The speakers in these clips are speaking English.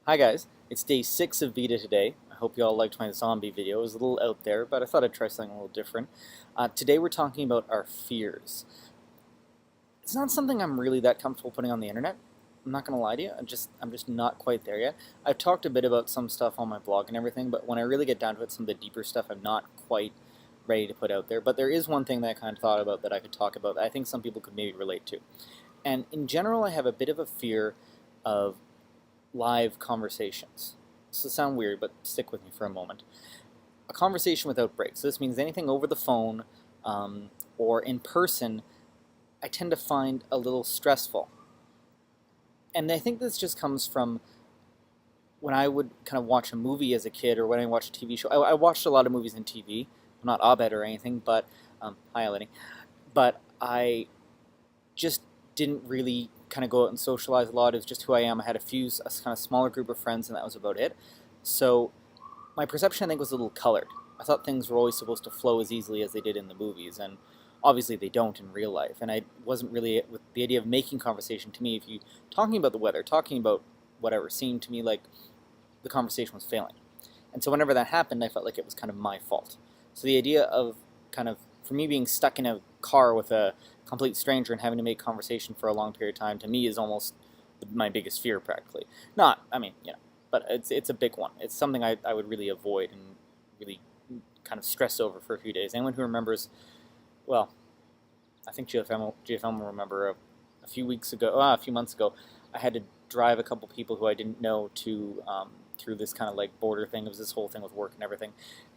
Hi guys, it's day 6 of VEDA today. I hope you all liked my zombie video. It was a little out there, but I thought I'd try something a little different. Today we're talking about our fears. It's not something I'm really that comfortable putting on the internet. I'm not gonna lie to you. I'm just not quite there yet. I've talked a bit about some stuff on my blog and everything, but when I really get down to it, some of the deeper stuff I'm not quite ready to put out there. But there is one thing that I kind of thought about that I could talk about that I think some people could maybe relate to. And in general, I have a bit of a fear of live conversations. This will sound weird, but stick with me for a moment. A conversation without breaks. So this means anything over the phone or in person, I tend to find a little stressful. And I think this just comes from when I would kind of watch a movie as a kid or when I watched a TV show. I watched a lot of movies and TV. I'm not Abed or anything, but hi, Eleni. But I just didn't really kind of go out and socialize a lot. It was just who I am. I had a kind of smaller group of friends, and that was about it. So my perception, I think, was a little colored. I thought things were always supposed to flow as easily as they did in the movies, and obviously they don't in real life. And I wasn't really, with the idea of making conversation, to me, if you talking about the weather, talking about whatever, seemed to me like the conversation was failing. And so whenever that happened, I felt like it was kind of my fault. So the idea of kind of, for me, being stuck in a car with a complete stranger and having to make conversation for a long period of time, to me, is almost my biggest fear, practically. Not, I mean, but it's a big one. It's something I would really avoid and really kind of stress over for a few days. Anyone who remembers, well, I think GFM will remember a few months ago, I had to drive a couple people who I didn't know to through this kind of like border thing. It was this whole thing with work and everything,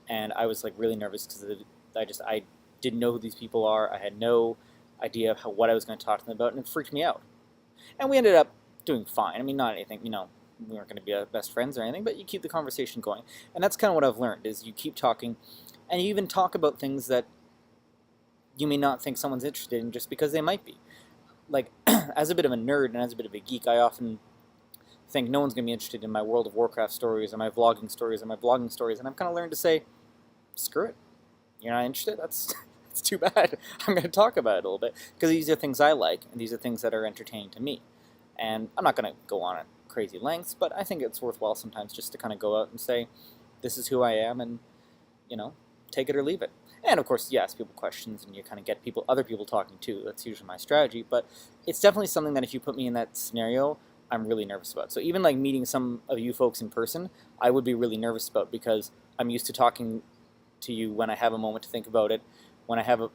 and I was like really nervous because I didn't know who these people are. I had no idea of what I was going to talk to them about, and it freaked me out. And we ended up doing fine. I mean, not anything, we weren't going to be best friends or anything, but you keep the conversation going. And that's kind of what I've learned, is you keep talking, and you even talk about things that you may not think someone's interested in just because they might be. Like, as a bit of a nerd and as a bit of a geek, I often think no one's going to be interested in my World of Warcraft stories or my vlogging stories or my blogging stories, and I've kind of learned to say, screw it. You're not interested? That's too bad. I'm going to talk about it a little bit, because these are things I like, and these are things that are entertaining to me. And I'm not going to go on at crazy lengths, but I think it's worthwhile sometimes just to kind of go out and say, this is who I am, and, take it or leave it. And, of course, you ask people questions, and you kind of get other people talking, too. That's usually my strategy, but it's definitely something that if you put me in that scenario, I'm really nervous about. So even, like, meeting some of you folks in person, I would be really nervous about, because I'm used to talking to you when I have a moment to think about it, when I have a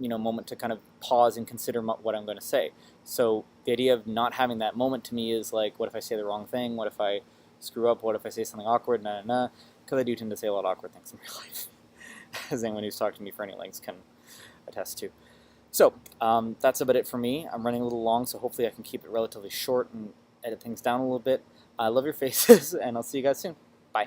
moment to kind of pause and consider what I'm going to say. So the idea of not having that moment to me is like, what if I say the wrong thing? What if I screw up? What if I say something awkward? Because I do tend to say a lot of awkward things in real life, as anyone who's talked to me for any lengths can attest to. So that's about it for me. I'm running a little long, so hopefully I can keep it relatively short and edit things down a little bit. I love your faces, and I'll see you guys soon. Bye.